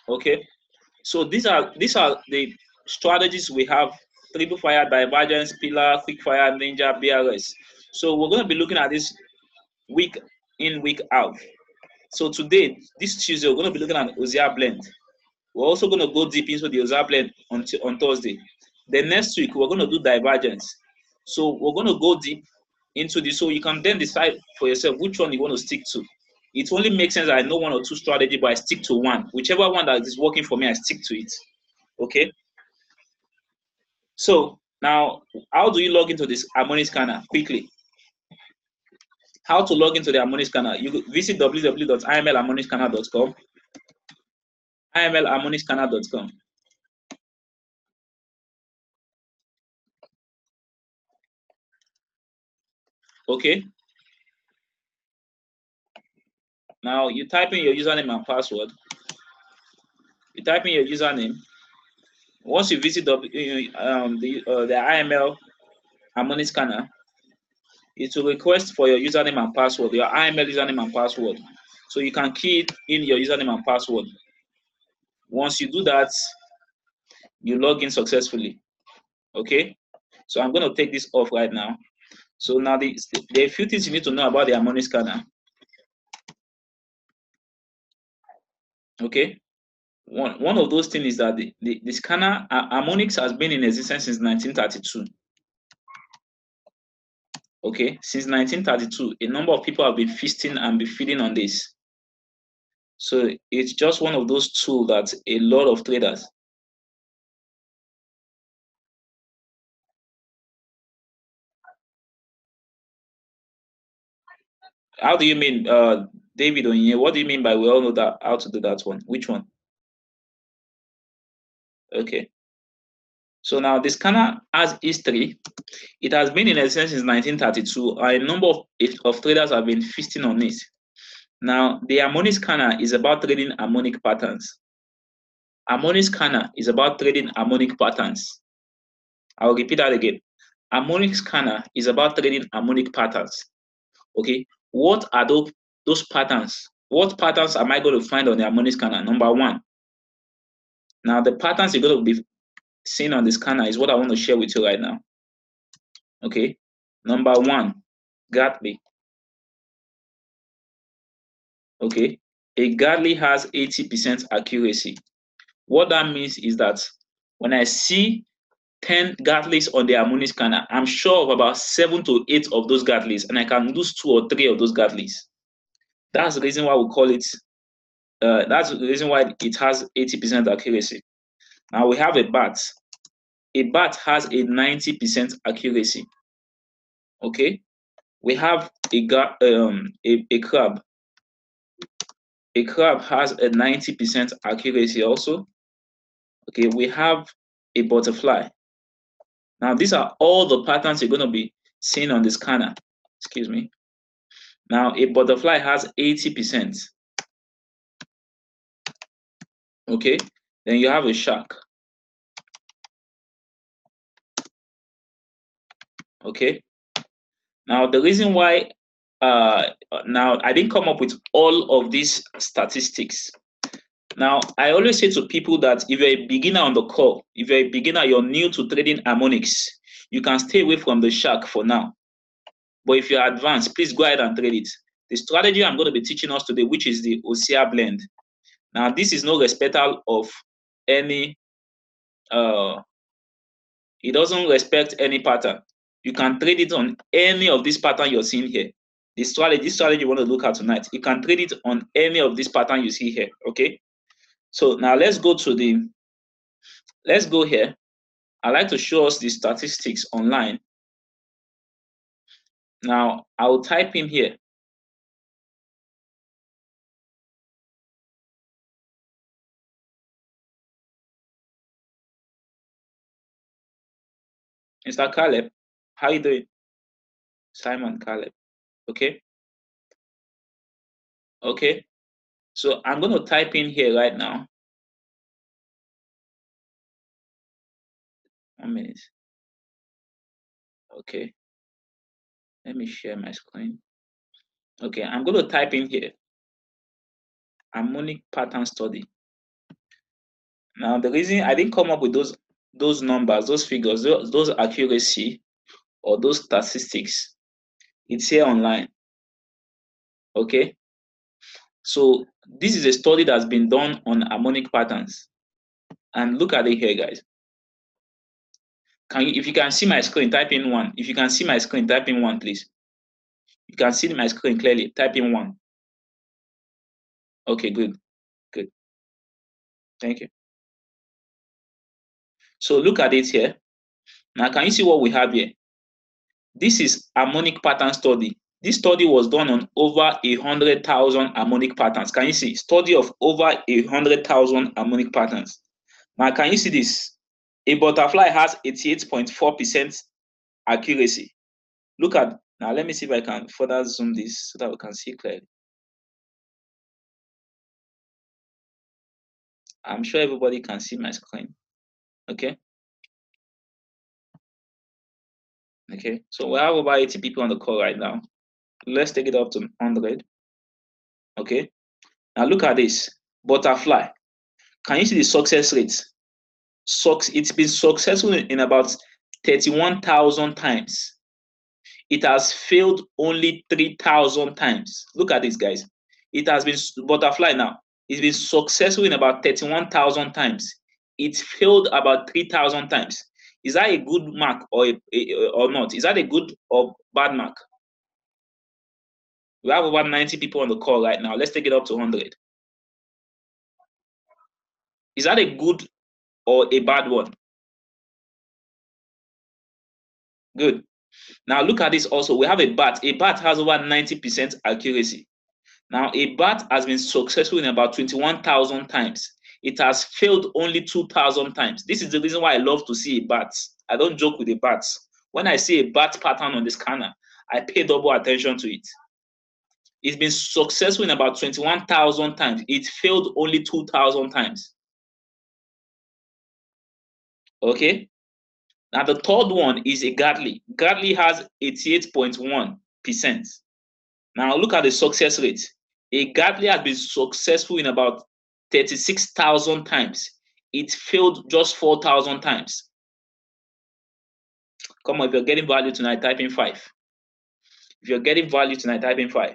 Okay, so these are the strategies we have: triple fire, divergence, pillar, quick fire, ninja, BRS. So we're going to be looking at this week in, week out. So today, this Tuesday, we're going to be looking at Hosea blend. We're also going to go deep into the Hosea blend on Thursday. Then next week, we're going to do divergence. So we're going to go deep into this, so you can then decide for yourself which one you want to stick to. It only makes sense that I know one or two strategy, but I stick to one. Whichever one that is working for me, I stick to it. Okay. So now, how do you log into this Harmonic scanner quickly? How to log into the Harmonic scanner? You visit www.imlharmonicscanner.com. imlharmonicscanner.com. Okay. Now you type in your username and password. You type in your username. Once you visit the IML Harmonic scanner, it will request for your username and password, your IML username and password. So you can key in your username and password. Once you do that, you log in successfully. Okay. So I'm going to take this off right now. So now there are a few things you need to know about the Harmonic scanner. Okay. One of those things is that the scanner Harmonics has been in existence since 1932. Okay, since 1932, a number of people have been feasting and be feeding on this. So it's just one of those tools that a lot of traders. How do you mean, David Onye? What do you mean by we all know that how to do that one? Which one? Okay. So now the scanner has history. It has been in existence since 1932. A number of traders have been feasting on it. Now, the Harmonic scanner is about trading harmonic patterns. Harmonic scanner is about trading harmonic patterns. I'll repeat that again. Harmonic scanner is about trading harmonic patterns. Okay, what are those patterns? What patterns am I going to find on the harmonic scanner? Number one. Now, the patterns you're going to be seeing on the scanner is what I want to share with you right now. Okay, number one, Gartley. Okay, a Gartley has 80% accuracy. What that means is that when I see 10 Gatleys on the Harmonic scanner, I'm sure of about 7 to 8 of those Gatleys, and I can lose 2 or 3 of those Gatleys. That's the reason why we call it, that's the reason why it has 80% accuracy. Now we have a bat. A bat has a 90% accuracy. Okay, we have a crab. A crab has a 90% accuracy also. Okay, we have a butterfly. Now these are all the patterns you're going to be seeing on the scanner. Excuse me. Now a butterfly has 80%. Okay, then you have a shark. Okay, now the reason why now I didn't come up with all of these statistics. Now I always say to people that if you're a beginner on the call, if you're a beginner, you're new to trading harmonics, you can stay away from the shark for now. But if you're advanced, please go ahead and trade it. The strategy I'm going to be teaching us today, which is the Hosea blend. Now this is no respecter of any it doesn't respect any pattern. You can trade it on any of these patterns you're seeing here. This strategy you want to look at tonight, you can trade it on any of these patterns you see here. Okay. So now let's go here. I like to show us the statistics online. Now I'll type in here. Mr. Caleb, how you doing? Simon Caleb. Okay. Okay. So I'm going to type in here right now. 1 minute. Okay. Let me share my screen. Okay, I'm going to type in here harmonic pattern study. Now, the reason I didn't come up with those numbers, those figures, those accuracy or those statistics, it's here online. Okay. So this is a study that's been done on harmonic patterns. And look at it here, guys. If you can see my screen, type in 1. If you can see my screen, type in 1, please. You can see my screen clearly. Type in 1. Okay, good. Good. Thank you. So look at it here. Now, can you see what we have here? This is harmonic pattern study. This study was done on over 100,000 harmonic patterns. Can you see? Study of over 100,000 harmonic patterns. Now, can you see this? A butterfly has 88.4% accuracy. Look at, now let me see if I can further zoom this so that we can see clearly. I'm sure everybody can see my screen. Okay. Okay. So we have over 80 people on the call right now. Let's take it up to 100. Okay. Now look at this. Butterfly. Can you see the success rate? It's been successful in about 31,000 times. It has failed only 3,000 times. Look at this, guys. It has been butterfly now. It's been successful in about 31,000 times. It failed about 3,000 times. Is that a good mark or not? Is that a good or bad mark? We have over 90 people on the call right now. Let's take it up to 100. Is that a good or a bad one? Good. Now look at this also. We have a bat. A bat has over 90% accuracy. Now a bat has been successful in about 21,000 times. It has failed only 2,000 times. This is the reason why I love to see a bat. I don't joke with the bats. When I see a bat pattern on the scanner, I pay double attention to it. It's been successful in about 21,000 times. It failed only 2,000 times. Okay. Now the third one is a Gadley. Gadley has 88.1%. Now look at the success rate. A Gadley has been successful in about 36,000 times. It failed just 4,000 times. Come on, if you're getting value tonight, type in 5. If you're getting value tonight, type in 5.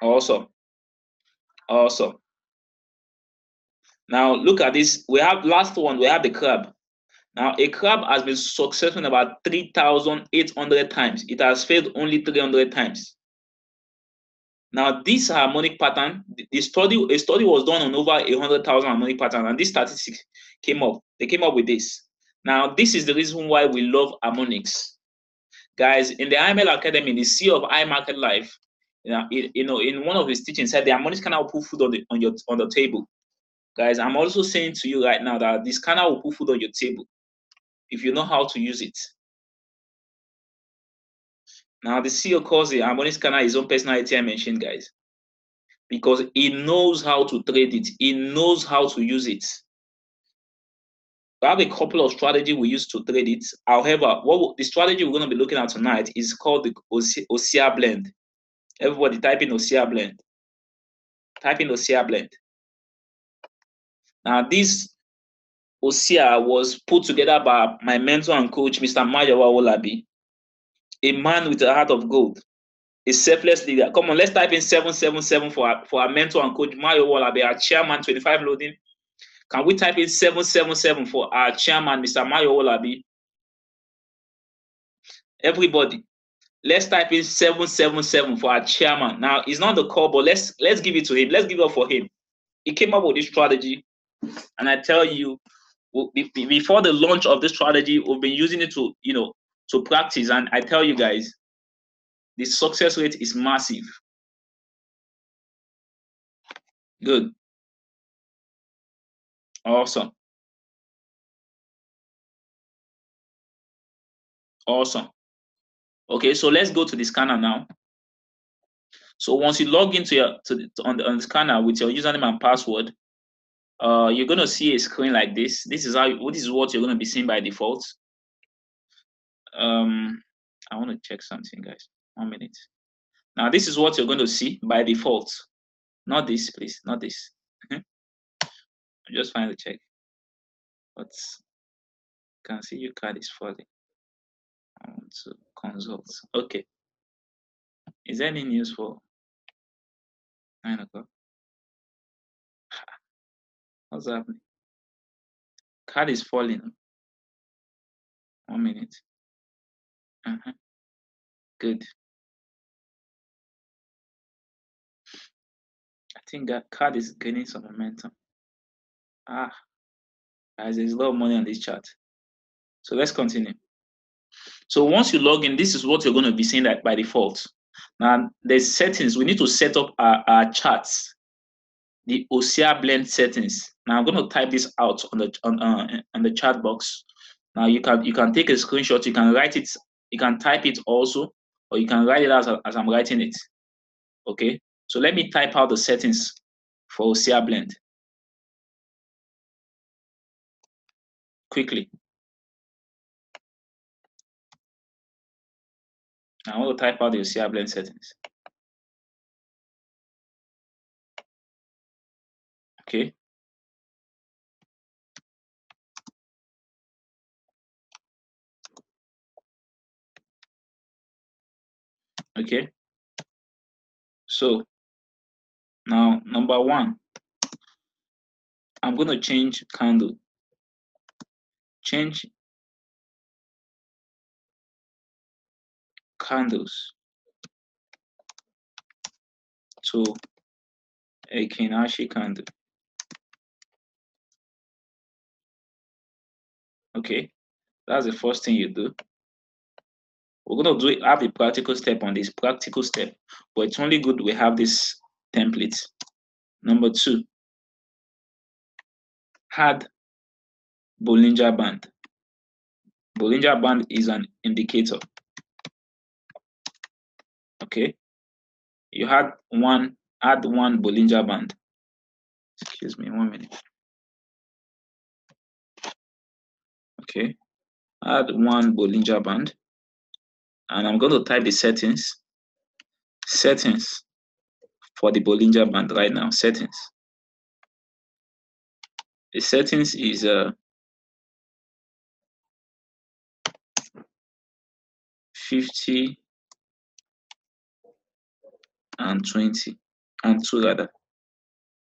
Awesome. Awesome. Now look at this. We have last one. We have the crab. Now a crab has been successful in about 3,800 times. It has failed only 300 times. Now this harmonic pattern, a study was done on over 100,000 harmonic patterns, and this statistics came up. They came up with this. Now this is the reason why we love harmonics, guys. In the IML Academy, the CEO of iMarket Life, in one of his teachings said the harmonics cannot put food on the table. Guys, I'm also saying to you right now that this scanner will put food on your table if you know how to use it. Now, the CEO calls the harmonic scanner his own personal ATM machine, guys, because he knows how to trade it. He knows how to use it. We have a couple of strategies we use to trade it. However, the strategy we're going to be looking at tonight is called the Hosea blend. Everybody type in Hosea blend. Type in Hosea blend. Now, this Hosea was put together by my mentor and coach, Mr. Mayowa Olabi, a man with a heart of gold, a selfless leader. Come on, let's type in 777 for our mentor and coach, Mayowa Olabi, our chairman, 25 loading. Can we type in 777 for our chairman, Mr. Mayowa Olabi? Everybody, let's type in 777 for our chairman. Now, he's not the call, but let's give it to him. Let's give it up for him. He came up with this strategy, and I tell you, before the launch of this strategy, we've been using it to practice, and I tell you guys, the success rate is massive. Good. Awesome. Awesome. Okay, so let's go to the scanner now. So once you log into on the scanner with your username and password, you're going to see a screen like this. This is what you're going to be seeing by default. I want to check something, guys. 1 minute. Now, this is what you're going to see by default. Not this, please. Not this. Just finally check. But you can see your card is falling. I want to consult. Okay. Is there any news for 9 o'clock? What's happening? Card is falling. 1 minute. Good. I think that card is gaining some momentum. Guys, there's a lot of money on this chart. So let's continue. So once you log in, this is what you're going to be seeing by default. Now, there's settings. We need to set up our charts, the Hosea blend settings. Now I'm going to type this out on the chat box. Now you can take a screenshot. You can write it. You can type it also, or you can write it as I'm writing it. Okay. So let me type out the settings for Hosea blend quickly. I want to type out the Hosea blend settings. Okay. Okay. So now number 1, I'm going to change candle. Change candles to a Kinashi candle. Okay, that's the first thing you do. We're going to have a practical step on this practical step, but it's only good we have this template. Number 2, add Bollinger Band. Bollinger Band is an indicator. Okay, you add one Bollinger Band. Excuse me, 1 minute. Okay, add one Bollinger Band, and I'm going to type the settings for the Bollinger Band right now. Settings. The settings is 50 and 20 and 2 rather,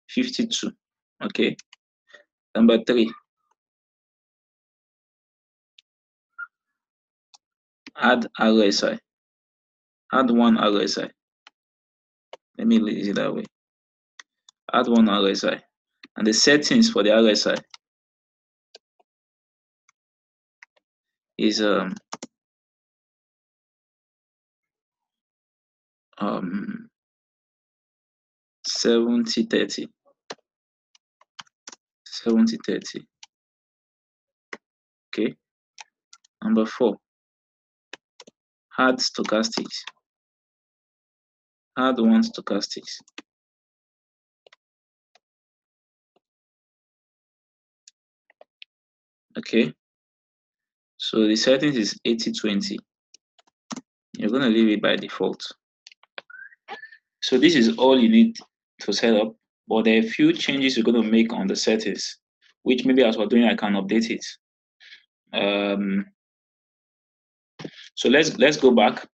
52. Okay. Number 3, add RSI. Add one RSI. Let me leave it that way. Add one RSI, and the settings for the RSI is 70-30. 70-30. Okay. Number 4, add stochastics. Add one stochastics. Okay. So the settings is 80-20. You're going to leave it by default. So this is all you need to set up, but there are a few changes you're going to make on the settings, which maybe as we're doing, I can update it. So let's go back.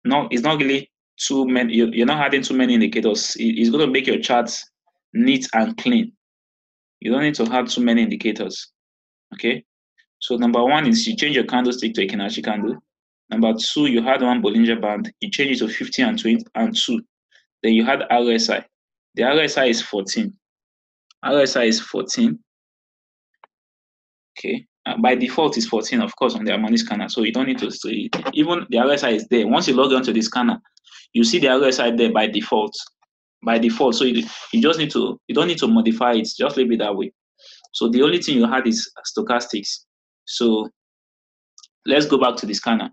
No, it's not really too many. You're not adding too many indicators. It's going to make your charts neat and clean. You don't need to add too many indicators. Okay. So number 1 is you change your candlestick to a Kinashi candle. Number 2, you had one Bollinger Band. You change it to 50 and 20 and 2. Then you had RSI. The RSI is 14. RSI is 14. Okay. By default, is 14, of course, on the Harmonic scanner. So you don't need to see it. Even the RSI is there. Once you log onto the scanner, you see the RSI there by default. So you just need to, you don't need to modify it. Just leave it that way. So the only thing you had is stochastics. So let's go back to the scanner.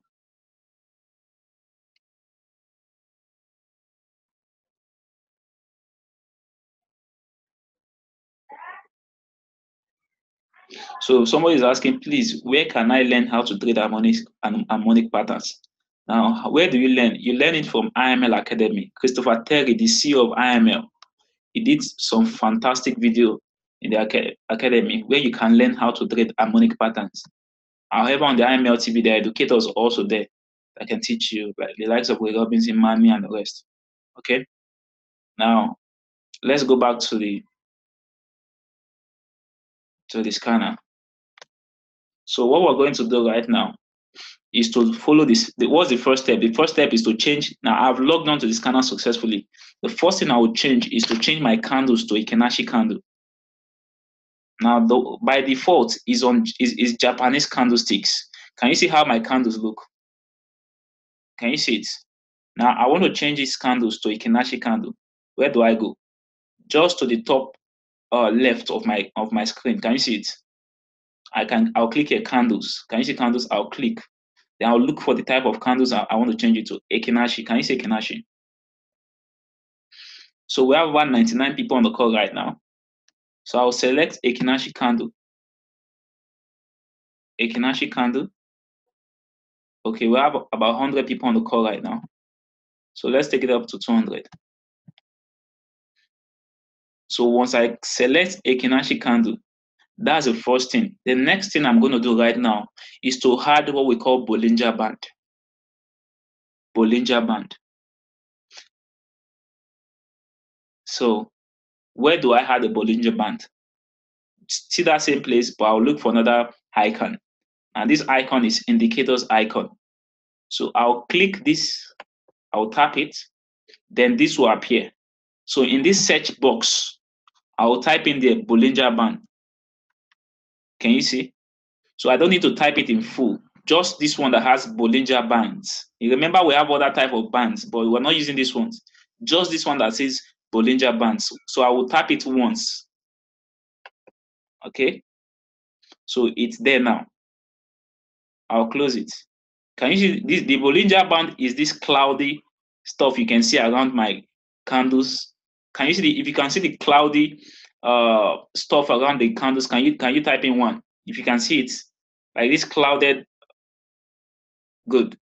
So somebody is asking, please, where can I learn how to trade harmonic patterns? Now, where do you learn? You learn it from IML Academy. Christopher Terry, the CEO of IML, he did some fantastic video in the academy where you can learn how to trade harmonic patterns. However, on the IML TV, there are educators also there that can teach you, like the likes of Ray Robinson, Manny, and the rest. Okay. Now, let's go back to the scanner. So what we're going to do right now is to follow this. What's the first step? The first step is to change. Now I've logged on to the scanner successfully. The first thing I would change is to change my candles to a Kenashi candle. Now, by default, is Japanese candlesticks. Can you see how my candles look? Can you see it? Now I want to change these candles to a Kenashi candle. Where do I go? Just to the top left of my screen. Can you see it? I'll click here, candles. Can you see candles? I'll click. Then I'll look for the type of candles I want to change it to. A Kenashi. Can you see Kenashi? So we have 199 people on the call right now. So I'll select a Kenashi candle. A Kenashi candle. Okay, we have about 100 people on the call right now. So let's take it up to 200. So once I select a Kenashi candle, that's the first thing. The next thing I'm going to do right now is to add what we call Bollinger Band. Bollinger Band. So where do I add the Bollinger Band? See that same place, but I'll look for another icon. And this icon is indicators icon. So I'll click this, I'll tap it, then this will appear. So in this search box, I'll type in the Bollinger Band. Can you see? So I don't need to type it in full. Just this one that has Bollinger Bands. You remember we have other type of bands, but we're not using this one. Just this one that says Bollinger Bands. So I will tap it once. Okay. So it's there now. I'll close it. Can you see this? The Bollinger Band is this cloudy stuff you can see around my candles. Can you see if you can see the cloudy stuff around the candles? Can you type in one? If you can see it, like this clouded. Good,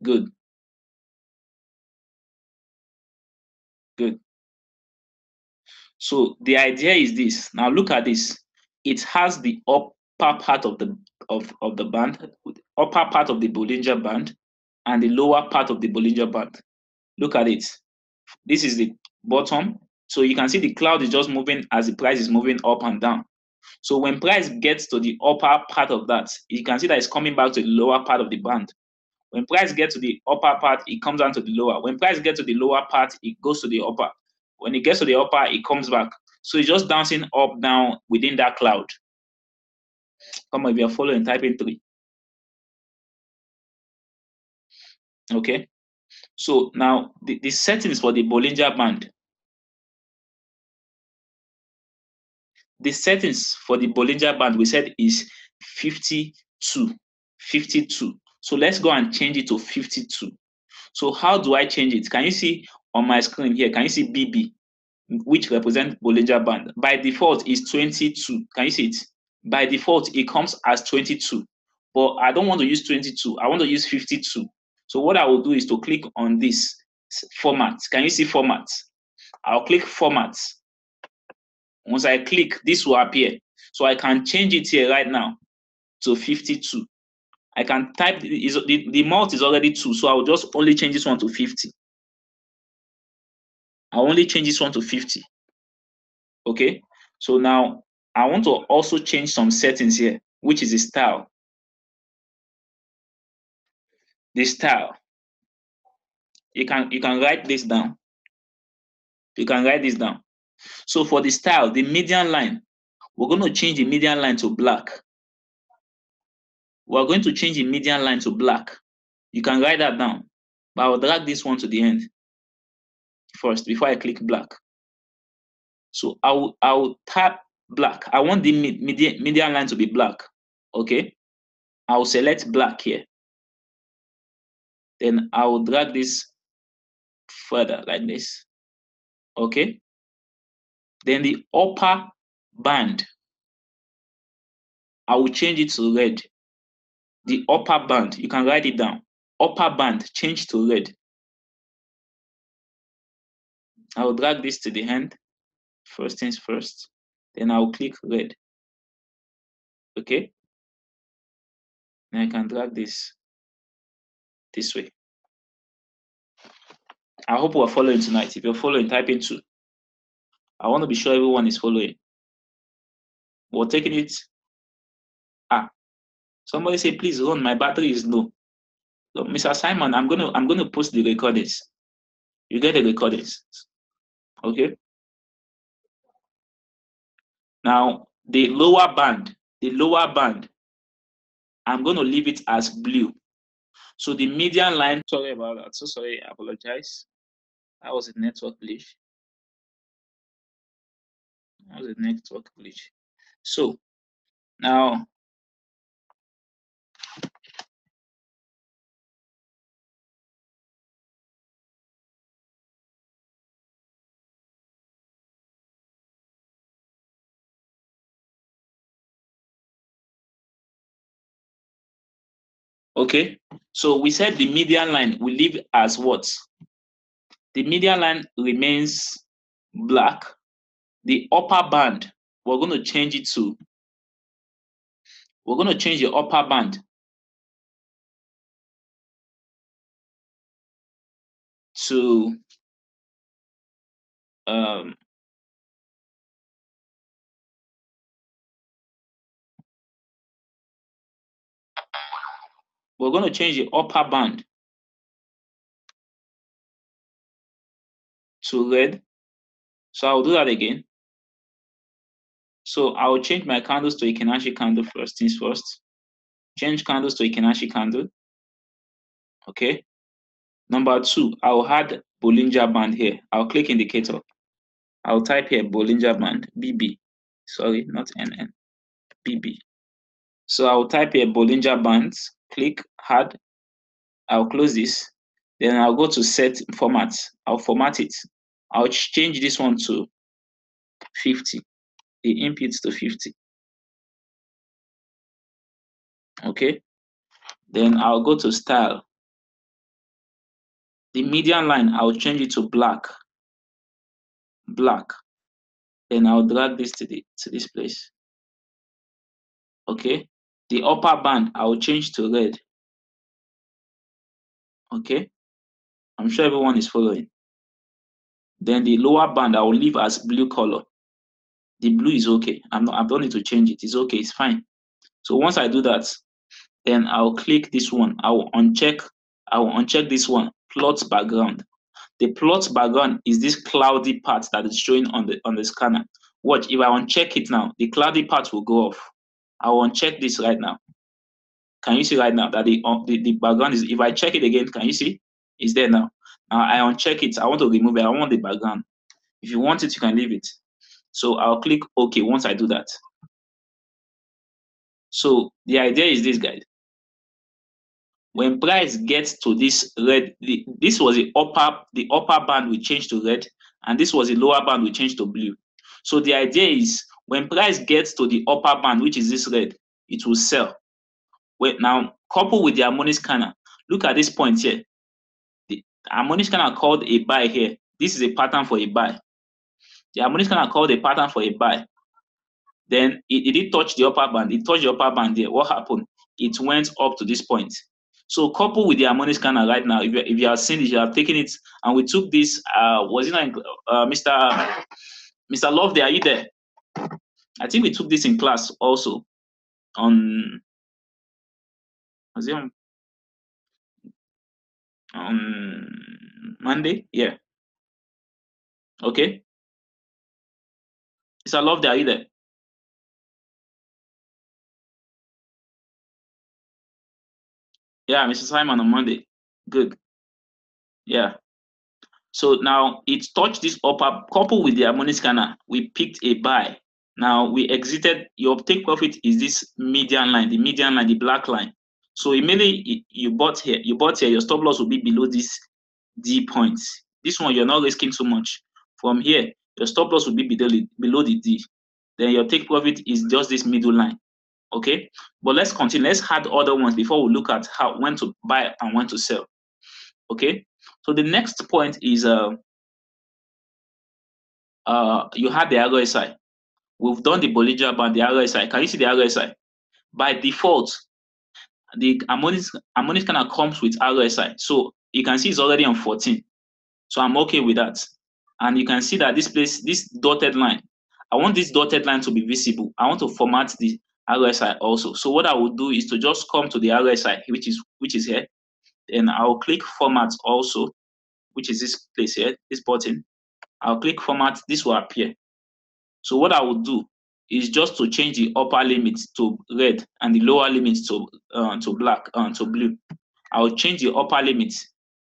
good, good. So the idea is this. Now look at this. It has the upper part of the band, upper part of the Bollinger Band, and the lower part of the Bollinger Band. Look at it. This is the bottom. So you can see the cloud is just moving as the price is moving up and down. So when price gets to the upper part of that, you can see that it's coming back to the lower part of the band. When price gets to the upper part, it comes down to the lower. When price gets to the lower part, it goes to the upper. When it gets to the upper, it comes back. So it's just dancing up, down within that cloud. Come on, if you're following, type in 3. Okay. So now the settings for the Bollinger Band. The settings for the Bollinger Band we said is 52. 52. So let's go and change it to 52. So how do I change it? Can you see on my screen here? Can you see BB, which represents Bollinger Band? By default is 22. Can you see it? By default, it comes as 22. But I don't want to use 22. I want to use 52. So what I will do is to click on this format. Can you see format? I'll click format. Once I click, this will appear. So I can change it here right now to 52. I can type, the mount is already 2, so I will just only change this one to 50. I'll only change this one to 50. Okay, so now I want to also change some settings here, which is the style. The style. You can write this down. You can write this down. So for the style, the median line, we're going to change the median line to black. We're going to change the median line to black. You can write that down, but I'll drag this one to the end first before I click black. So I'll tap black. I want the median line to be black. Okay, I'll select black here. Then I will drag this further like this. Okay. Then the upper band. I will change it to red. The upper band, you can write it down. Upper band, change to red. I will drag this to the end. First things first. Then I will click red. Okay. Then I can drag this way. I hope we're following tonight. If you're following, type in 2. I want to be sure everyone is following. We're taking it. Somebody say, please run, my battery is low. So, Mr. Simon, I'm gonna post the recordings. You get the recordings. Okay. Now the lower band, I'm gonna leave it as blue. So the median line, sorry about that. So sorry, I apologize. That was a network glitch. So now okay, so we said the median line we leave as what? The median line remains black. The upper band, we're going to change the upper band to we're going to change the upper band to red. So I'll do that again. So I'll change my candles to a Kinashi candle first things first. Change candles to a Kinashi candle. Okay. Number 2, I'll add Bollinger Band here. I'll click indicator. I'll type here Bollinger Band, BB. Sorry, not NN, BB. So I'll type here Bollinger Bands, click add. I'll close this. Then I'll go to set format. I'll format it. I'll change this one to 50. The input to 50. Okay. Then I'll go to style. The median line, I'll change it to black. Then I'll drag this to this place. Okay. The upper band, I'll change to red. Okay. I'm sure everyone is following. Then the lower band, I will leave as blue color. The blue is okay. I don't need to change it. It's okay. It's fine. So once I do that, then I'll click this one. I will uncheck this one, plot background. The plot background is this cloudy part that is showing on the scanner. Watch, if I uncheck it now, the cloudy part will go off. I will uncheck this right now. Can you see right now that the background is, if I check it again, can you see? It's there now. Now I uncheck it. I want to remove it. I want the background. If you want it, you can leave it. So I'll click OK once I do that. So the idea is this, guys. When price gets to this red, this was the upper band we changed to red, and this was the lower band we changed to blue. So the idea is when price gets to the upper band, which is this red, it will sell. Wait, now coupled with the harmonic scanner, look at this point here. The harmonic scanner called a buy here. This is a pattern for a buy. The harmonic scanner called a pattern for a buy. Then it did touch the upper band. It touched the upper band there. What happened? It went up to this point. So coupled with the harmonic scanner right now, if you have seen it, you have taken it, and we took this. Was it not Mr. Love? Are you there? I think we took this in class also. Was it on Monday? Yeah. Okay. Mr. Love, are you there? Yeah, Mr. Simon on Monday. Good. Yeah. So now it touched this upper, coupled with the harmonic scanner, we picked a buy. Now we exited. Your take profit is this median line, the black line. So immediately you bought here, your stop loss will be below this D points. This one you're not risking too much. From here, your stop loss will be below the D. Then your take profit is just this middle line. Okay, but let's continue. Let's add other ones before we look at how when to buy and when to sell. Okay, so the next point is you had the RSI. We've done the Bollinger Band, the RSI. Can you see the RSI? By default, the harmonic kind of comes with RSI. So you can see it's already on 14. So I'm okay with that. And you can see that this dotted line, I want this dotted line to be visible. I want to format the RSI also. So what I will do is to just come to the RSI, which is here. Then I'll click format also, which is this place here, this button. I'll click format, this will appear. So what I will do is just to change the upper limit to red and the lower limit to black, to blue. I'll change the upper limit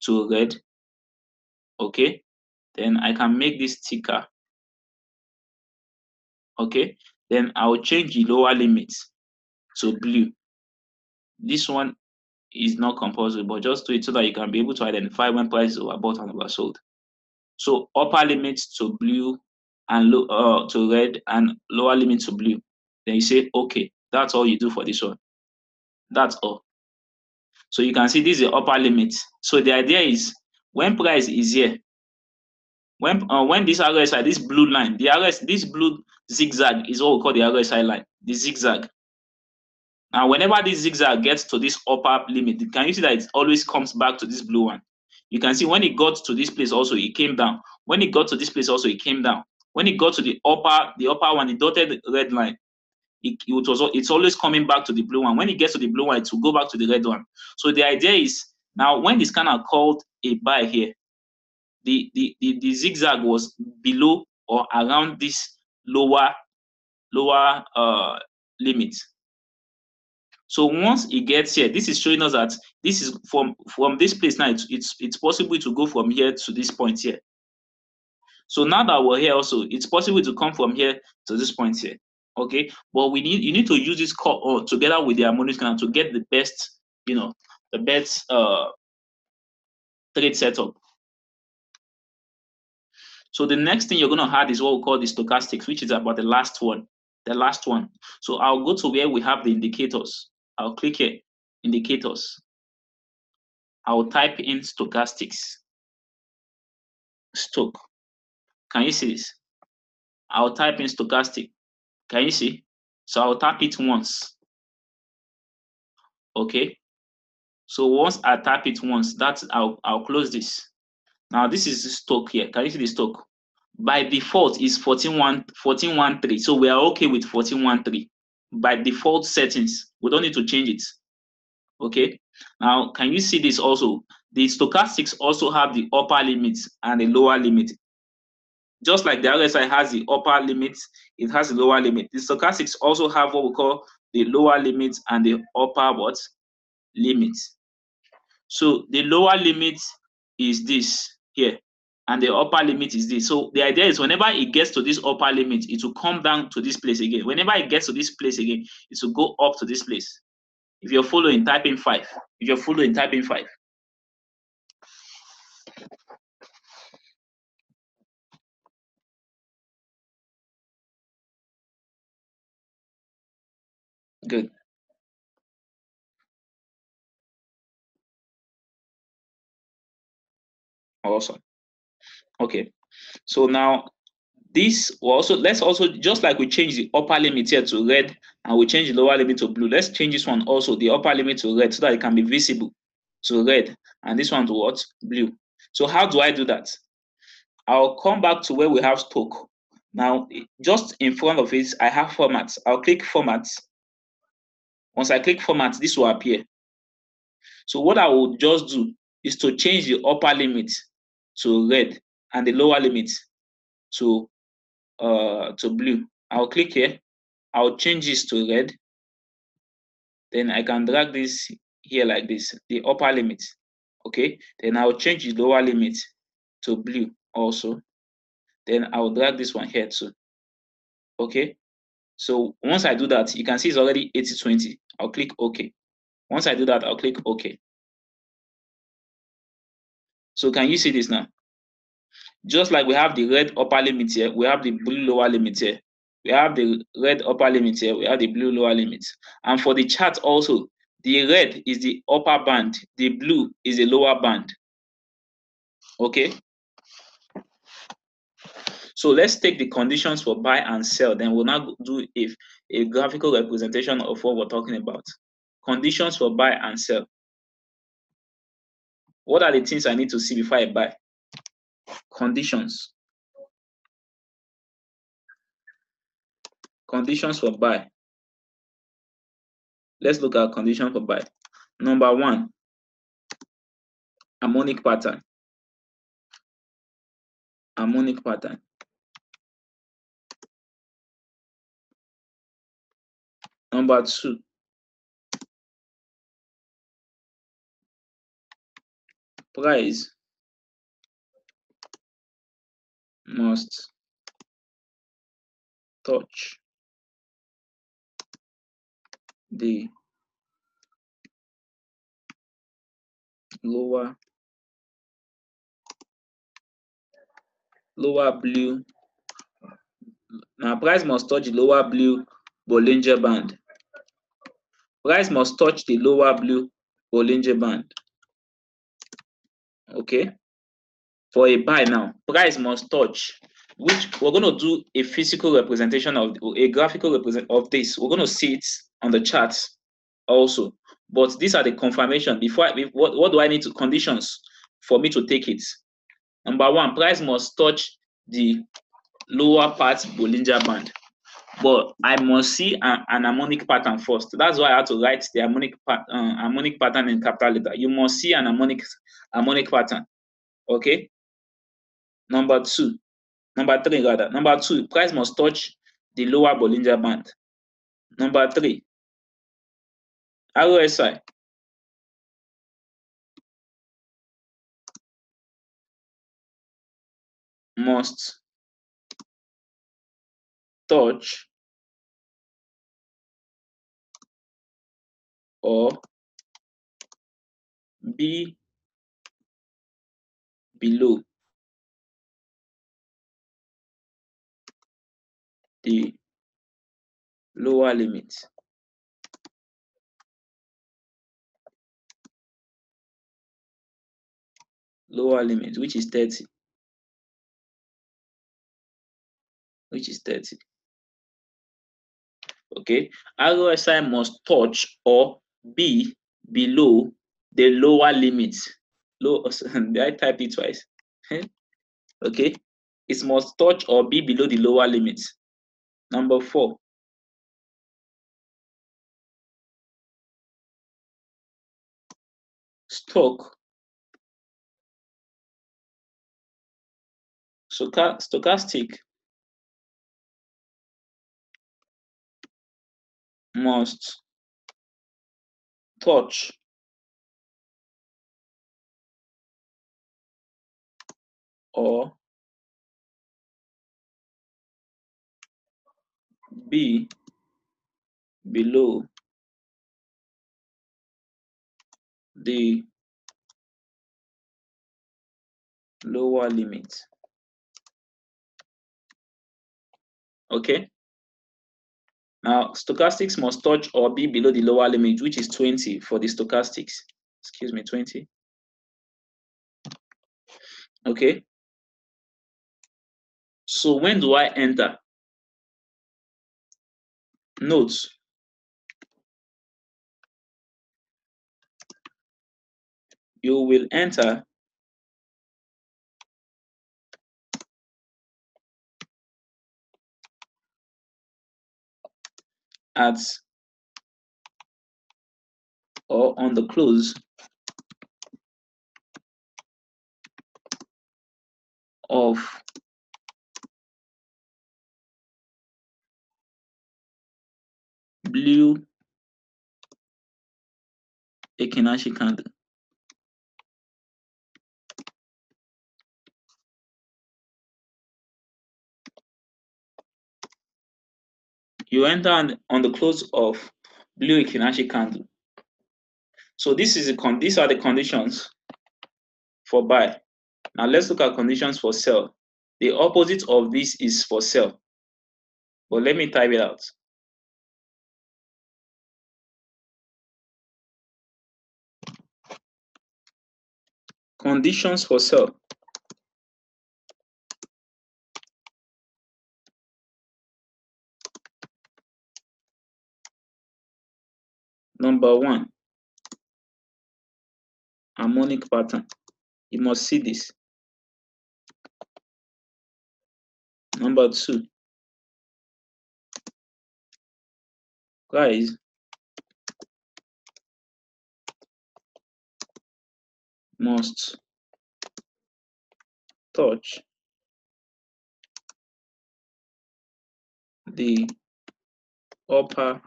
to red. Okay, then I can make this thicker. Okay, then I'll change the lower limit to blue. This one is not compulsory, but just do it so that you can be able to identify when prices were bought and oversold. So upper limit to blue and to red and lower limit to blue. Then you say, okay, that's all you do for this one. That's all. So you can see this is the upper limit. So the idea is when price is here, when this RSI, this blue line, this blue zigzag is what we call the RSI line, the zigzag. Now, whenever this zigzag gets to this upper limit, can you see that it always comes back to this blue one? You can see when it got to this place also, it came down. When it got to this place also, it came down. When it got to the upper one, the dotted red line, it's always coming back to the blue one. When it gets to the blue one, it will go back to the red one. So the idea is now when it's kind of called a buy here, the zigzag was below or around this lower limit. So once it gets here, this is showing us that this is from this place now. It's possible to go from here to this point here. So now that we're here, also it's possible to come from here to this point here. Okay, but you need to use this together with the harmonic scanner to get the best, the best trade setup. So the next thing you're going to add is what we call the stochastics, which is about the last one. So I'll go to where we have the indicators. I'll click here, indicators. I'll type in stochastics. Stoch. Can you see this? I'll type in stochastic. Can you see? So I'll tap it once. Okay. So once I tap it once, I'll close this. Now this is the stock here. Can you see the stock? By default is 14.13. So we are okay with 14.13. By default settings, we don't need to change it. Okay. Now can you see this also? The stochastics also have the upper limit and the lower limit. Just like the RSI has the upper limit, it has the lower limit. The stochastics also have what we call the lower limit and the upper limit. So the lower limit is this here, and the upper limit is this. So the idea is whenever it gets to this upper limit, it will come down to this place again. Whenever it gets to this place again, it will go up to this place. If you're following, type in 5. If you're following, type in 5. Good. Awesome. Okay. So now this will also, let's also, just like we change the upper limit here to red and we change the lower limit to blue, let's change this one also, the upper limit to red, so that it can be visible to red, and this one to what? Blue. So how do I do that? I'll come back to where we have stock. Now, just in front of it, I have formats. I'll click formats. Once I click format, this will appear. So what I will just do is to change the upper limit to red and the lower limit to blue. I'll click here. I'll change this to red. Then I can drag this here like this, the upper limit. Okay. Then I'll change the lower limit to blue also. Then I'll drag this one here too. Okay. So once I do that, you can see it's already 80-20. I'll click OK. Once I do that, I'll click OK. So can you see this now? Just like we have the red upper limit here, we have the blue lower limit here. We have the red upper limit here, we have the blue lower limit. And for the chart also, the red is the upper band, the blue is the lower band. Okay. So let's take the conditions for buy and sell. Then we'll now do a graphical representation of what we're talking about. Conditions for buy and sell. What are the things I need to see before I buy? Conditions. Conditions for buy. Let's look at conditions for buy. Number 1, harmonic pattern. Harmonic pattern. Number 2, price must touch the lower blue. Now price must touch the lower blue Bollinger Band. Price must touch the lower blue Bollinger Band. Okay. For a buy now, price must touch, which we're going to do a physical representation of, a graphical representation of this. We're going to see it on the charts also. But these are the confirmation. What do I need to conditions for me to take it? Number 1, price must touch the lower part Bollinger Band. But I must see an harmonic pattern first. That's why I had to write the harmonic pattern in capital letter. You must see an harmonic pattern. Okay. Number 3 rather. Number 2, price must touch the lower Bollinger Band. Number 3, RSI must touch or be below the lower limit. Lower limit, which is 30. Which is 30. Okay. RSI must touch or be below the lower limit. Did I type it twice? Okay. It must touch or be below the lower limit. Number 4. Stochastic must touch or be below the lower limit. Okay. Now, stochastics must touch or be below the lower limit, which is 20 for the stochastics. Excuse me, 20. Okay. So when do I enter? Note. You will enter at or on the close of blue Ekinashi candle. You enter on the close of blue Ekinashi candle. So these are the conditions for buy. Now let's look at conditions for sell. The opposite of this is for sell. But let me type it out. Conditions for sell. Number 1, harmonic pattern. You must see this. Number 2, guys, must touch the upper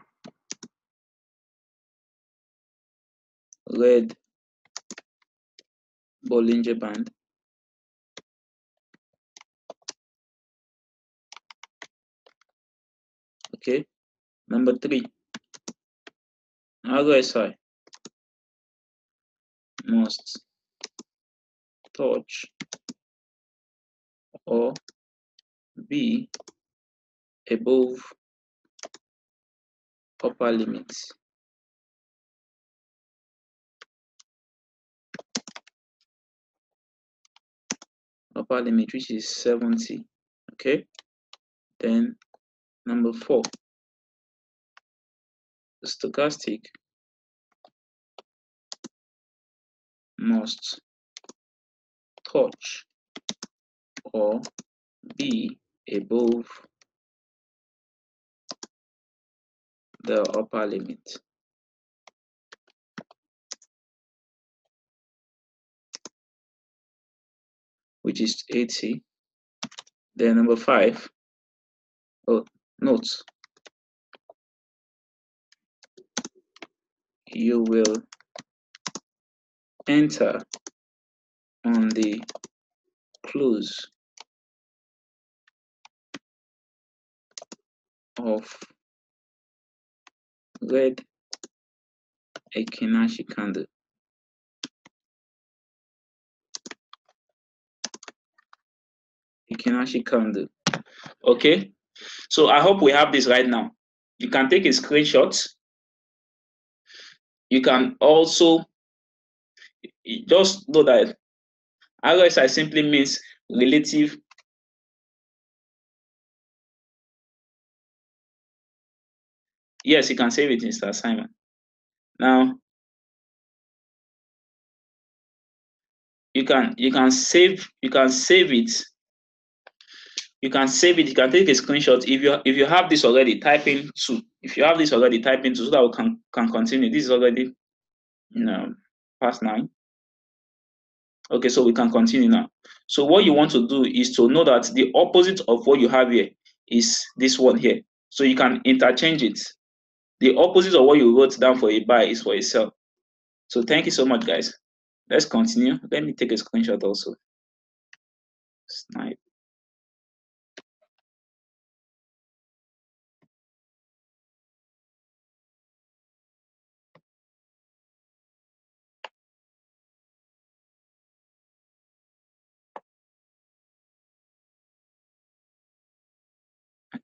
red Bollinger Band. Okay. Number 3, RSI must touch or be above upper limit. Upper limit, which is 70. Okay. Then number 4, stochastic must touch or be above the upper limit. Which is 80. Then number 5, note, you will enter on the close of red Ekinashi candle. Ekinashi candle. Okay, so I hope we have this right now. You can take a screenshot. You can also just know that RSI simply means relative. Yes, you can save it, Mr. Simon. Now you can save it. You can save it. You can take a screenshot. If you have this already, type in 2. If you have this already, type in 2 so that we can continue. This is already past 9. Okay, so we can continue now. So what you want to do is to know that the opposite of what you have here is this one here. So you can interchange it. The opposite of what you wrote down for a buy is for a sell. So thank you so much, guys. Let's continue. Let me take a screenshot also. Snipe.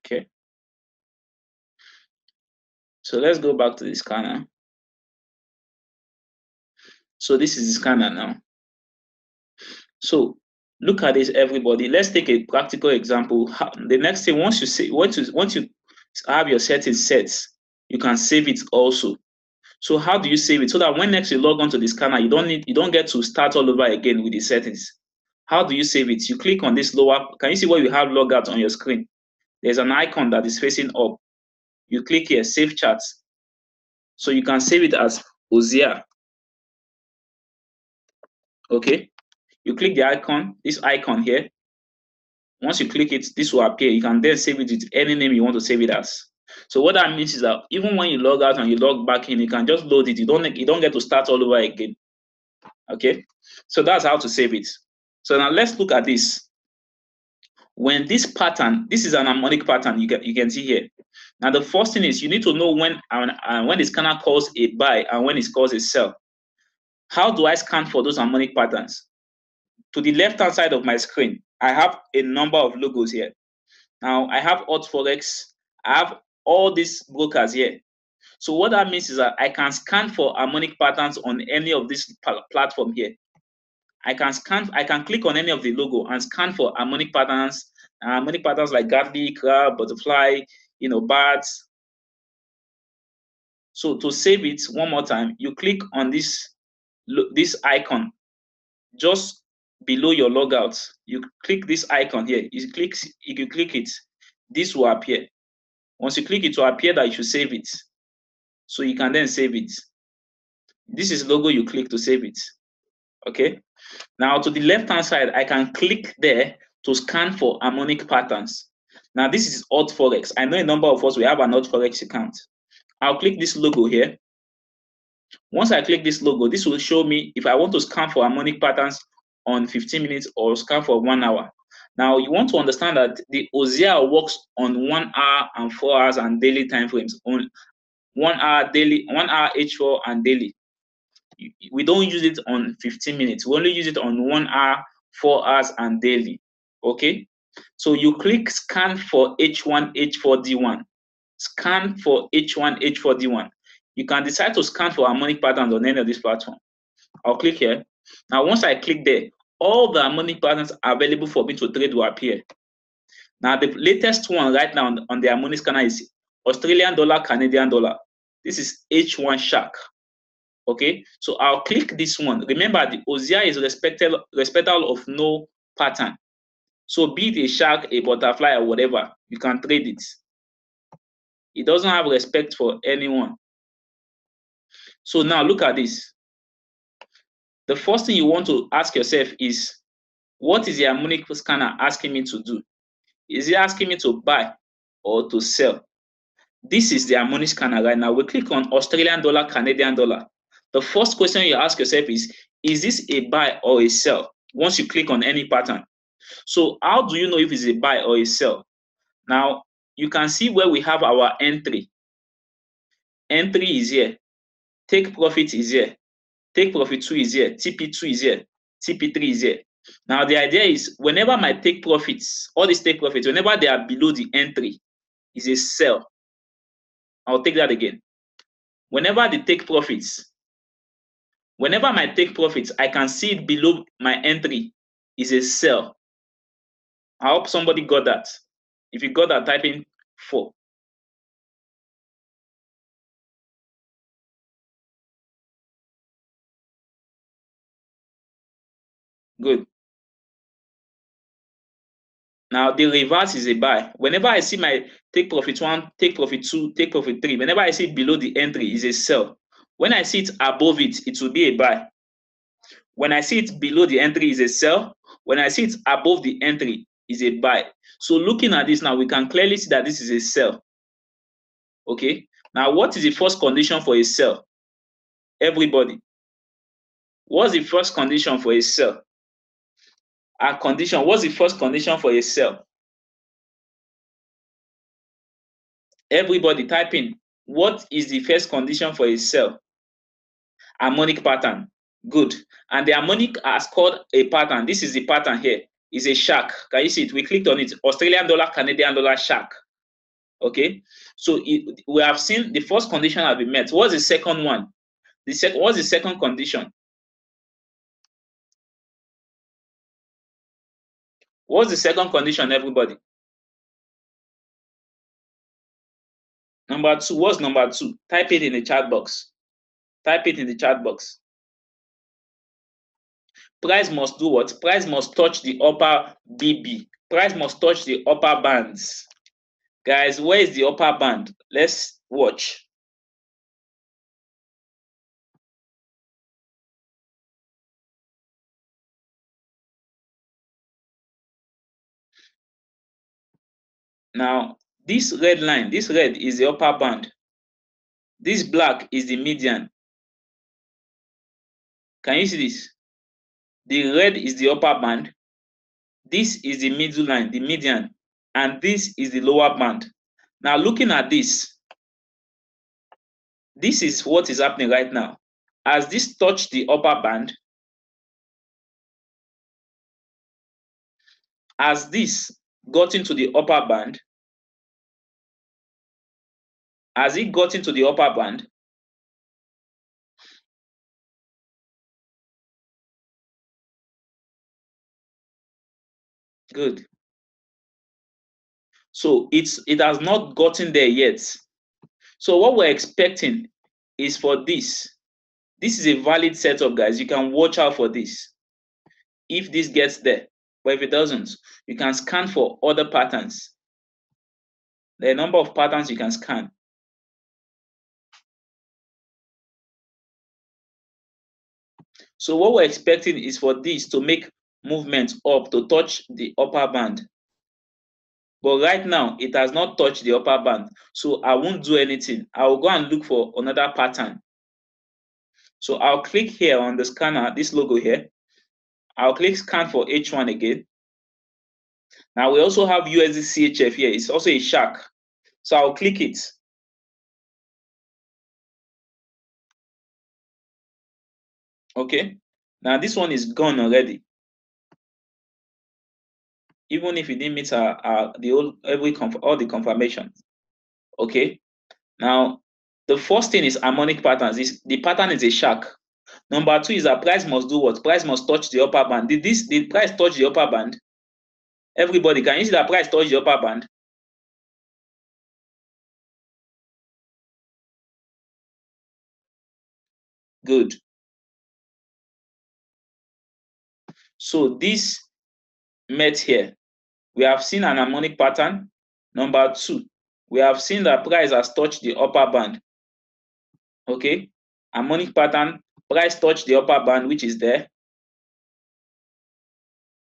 Okay. So let's go back to the scanner. So this is the scanner now. So look at this, everybody. Let's take a practical example. The next thing, once you have your settings set, you can save it also. So how do you save it? So that when next you log on to the scanner, you don't get to start all over again with the settings. How do you save it? You click on this lower. Can you see where you have logout on your screen? There's an icon that is facing up. You click here, save charts. So you can save it as Hosea. Okay. You click the icon, this icon here. Once you click it, this will appear. You can then save it with any name you want to save it as. So what that means is that even when you log out and you log back in, you can just load it. You don't get to start all over again. Okay, so that's how to save it. So now let's look at this. When this pattern, this is an harmonic pattern, you can see here. Now the first thing is you need to know when the scanner calls a buy and when it calls a sell. How do I scan for those harmonic patterns? To the left-hand side of my screen, I have a number of logos here. Now I have Hot Forex, I have all these brokers here. So what that means is that I can scan for harmonic patterns on any of this platform here. I can click on any of the logo and scan for harmonic patterns like garlic, crab, butterfly, birds. So to save it one more time, you click on this icon just below your logout. You click this icon here. If you click it, this will appear. Once you click it, will appear that you should save it. So you can then save it. This is logo you click to save it. Okay. Now to the left hand side, I can click there to scan for harmonic patterns. Now this is Alt Forex. I know a number of us we have an Alt Forex account. I'll click this logo here. Once I click this logo, this will show me if I want to scan for harmonic patterns on 15 minutes or scan for 1 hour. Now you want to understand that the Hosea works on 1 hour and 4 hours and daily time frames. On 1 hour daily, 1 hour H4 and daily. We don't use it on 15 minutes. We only use it on 1 hour, 4 hours, and daily. Okay. So you click scan for H1, H4, D1. Scan for H1, H4, D1. You can decide to scan for harmonic patterns on any of this platform. I'll click here. Now, once I click there, all the harmonic patterns available for me to trade will appear. Now, the latest one right now on the harmonic scanner is Australian dollar, Canadian dollar. This is H1 shark. Okay, so I'll click this one. Remember, the Hosea is respectful of no pattern. So be it a shark, a butterfly, or whatever, you can trade it. It doesn't have respect for anyone. So now look at this. The first thing you want to ask yourself is, what is the harmonic scanner asking me to do? Is it asking me to buy or to sell? This is the harmonic scanner right now. We click on Australian dollar, Canadian dollar. The first question you ask yourself is this a buy or a sell? Once you click on any pattern. So how do you know if it's a buy or a sell? Now, you can see where we have our entry. Entry is here. Take profit is here. Take profit 2 is here. TP2 is here. TP3 is here. Now, the idea is whenever my take profits, all these take profits, whenever they are below the entry, is a sell. I'll take that again. Whenever my take profits, I can see it below my entry, is a sell. I hope somebody got that. If you got that, type in 4. Good. Now the reverse is a buy. Whenever I see my take profit 1, take profit 2, take profit 3, whenever I see it below the entry, is a sell. When I see it above it, it will be a buy. When I see it below the entry, is a sell. When I see it above the entry, is a buy. So looking at this now, we can clearly see that this is a sell. Okay. Now, what is the first condition for a sell? Everybody. What's the first condition for a sell? What's the first condition for a sell? Everybody type in, what is the first condition for a sell? Harmonic pattern. Good. And the harmonic has called a pattern. This is the pattern here. Is a shark. Can you see it? We clicked on it. Australian dollar, Canadian dollar, shark. Okay. So we have seen the first condition has been met. What's the second one? What's the second condition? What's the second condition, everybody? Number 2. What's number 2? Type it in the chat box. Type it in the chat box. Price must do what? Price must touch the upper BB. Price must touch the upper bands. Guys, where is the upper band? Let's watch. Now, this red line, this red is the upper band. This black is the median. Can you see this? The red is the upper band. This is the middle line, the median. And this is the lower band. Now, looking at this is what is happening right now. As this touched the upper band, as this got into the upper band, Has it gotten to the upper band? Good. So it has not gotten there yet. So what we're expecting is for this. This is a valid setup, guys. You can watch out for this. If this gets there, but if it doesn't, you can scan for other patterns. There are a number of patterns you can scan. So what we're expecting is for this to make movement up to touch the upper band. But right now, it has not touched the upper band. So I won't do anything. I will go and look for another pattern. So I'll click here on the scanner, this logo here. I'll click scan for H1 again. Now we also have USD CHF here. It's also a shark. So I'll click it. Okay. Now this one is gone already. Even if it didn't meet all the confirmation. Okay. Now the first thing is harmonic patterns. The pattern is a shark. Number 2 is that price must do what? Price must touch the upper band. Did price touch the upper band? Everybody, can you see that price touch the upper band? Good. So this met here. We have seen an harmonic pattern. Number 2, we have seen that price has touched the upper band. Okay. Harmonic pattern, price touched the upper band, which is there.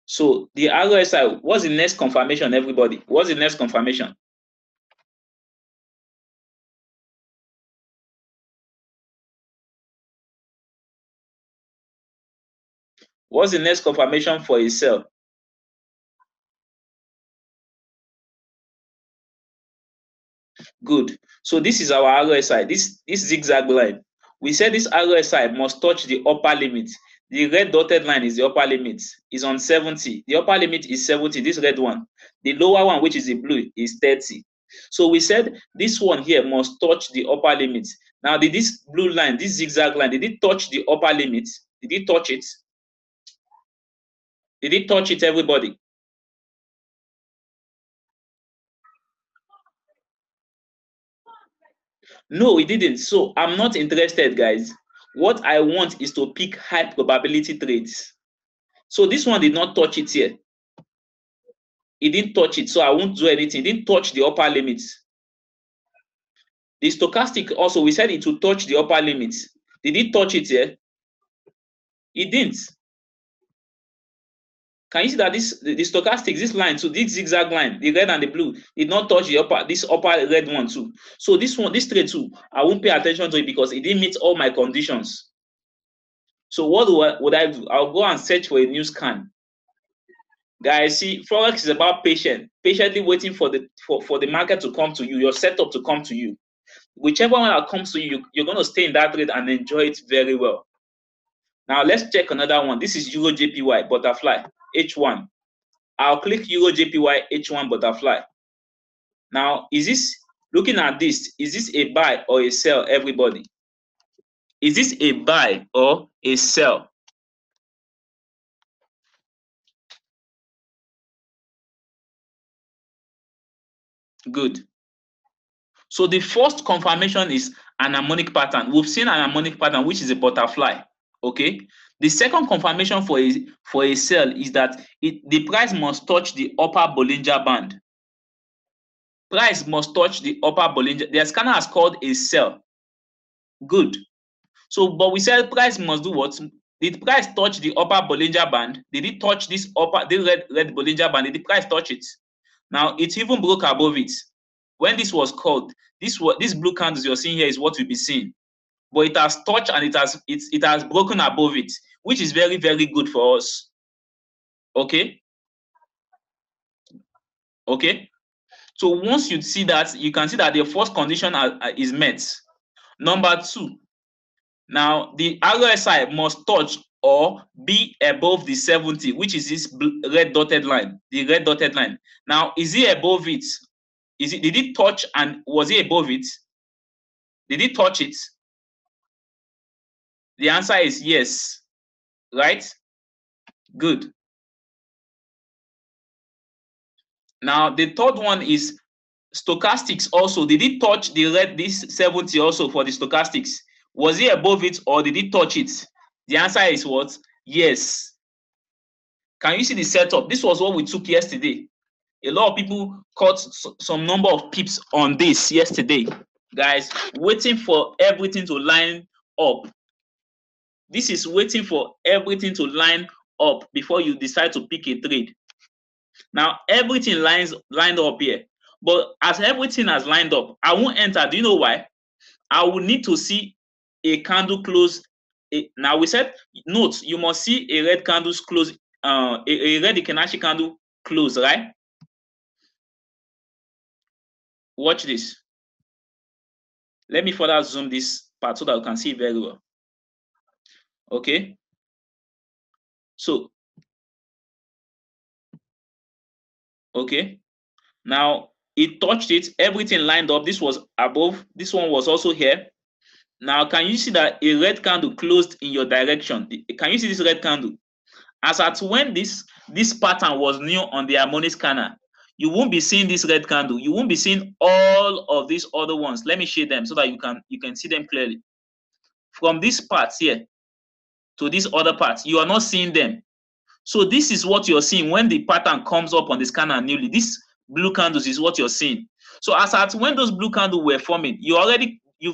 So the RSI, what's the next confirmation, everybody? What's the next confirmation? What's the next confirmation for a sell? Good. So this is our RSI, this zigzag line. We said this RSI must touch the upper limit. The red dotted line is the upper limit, is on 70. The upper limit is 70, this red one. The lower one, which is the blue, is 30. So we said this one here must touch the upper limit. Now, did this blue line, this zigzag line, did it touch the upper limit? Did it touch it? Did it touch it, everybody? No, it didn't. So I'm not interested, guys. What I want is to pick high probability trades. So this one did not touch it here. It didn't touch it, so I won't do anything. It didn't touch the upper limits. The stochastic also, we said it will touch the upper limits. Did it touch it here? It didn't. Can you see that the stochastic, this line, so this zigzag line, the red and the blue, did not touch this upper red one too. So this trade too, I won't pay attention to it because it didn't meet all my conditions. So what would I do? I'll go and search for a new scan. Guys, see, Forex is about patiently waiting for the market to come to you, your setup to come to you. Whichever one that comes to you, you're going to stay in that trade and enjoy it very well. Now, let's check another one. This is Euro JPY butterfly, H1. I'll click Euro JPY H1 butterfly. Now, looking at this, is this a buy or a sell, everybody? Is this a buy or a sell? Good. So the first confirmation is an harmonic pattern. We've seen an harmonic pattern, which is a butterfly. Okay. The second confirmation for a sell is that the price must touch the upper Bollinger Band. Price must touch the upper Bollinger. The scanner has called a sell. Good. So, but we said price must do what? Did price touch the upper Bollinger Band? Did it touch this red Bollinger Band? Did the price touch it? Now, it even broke above it. When this was called, this blue candles you're seeing here is what we'll be seeing. But it has touched and it has broken above it, which is very, very good for us. Okay. Okay. So once you see that, you can see that the first condition is met. Number 2, now the RSI must touch or be above the 70, which is this red dotted line, the red dotted line. Now, is it above it? Did it touch and was it above it? Did it touch it? The answer is yes, right? Good. Now, the third one is stochastics also. Did it touch the red, this 70 also for the stochastics? Was it above it or did it touch it? The answer is what? Yes. Can you see the setup? This was what we took yesterday. A lot of people caught some number of pips on this yesterday. Guys, waiting for everything to line up. This is waiting for everything to line up before you decide to pick a trade. Now, everything lined up here. But as everything has lined up, I won't enter. Do you know why? I will need to see a candle close. Now, we said, note, you must see a red candle's close, a red Ikenashi candle close, right? Watch this. Let me further zoom this part so that you can see it very well. Okay. So, okay. Now, it touched it. Everything lined up. This was above. This one was also here. Now, can you see that a red candle closed in your direction? Can you see this red candle? As at when this pattern was new on the harmonic scanner, you won't be seeing this red candle. You won't be seeing all of these other ones. Let me shade them so that you can see them clearly. From this part here to this other part, you are not seeing them. So this is what you're seeing when the pattern comes up on the scanner newly. This blue candles is what you're seeing. So as at when those blue candles were forming, you've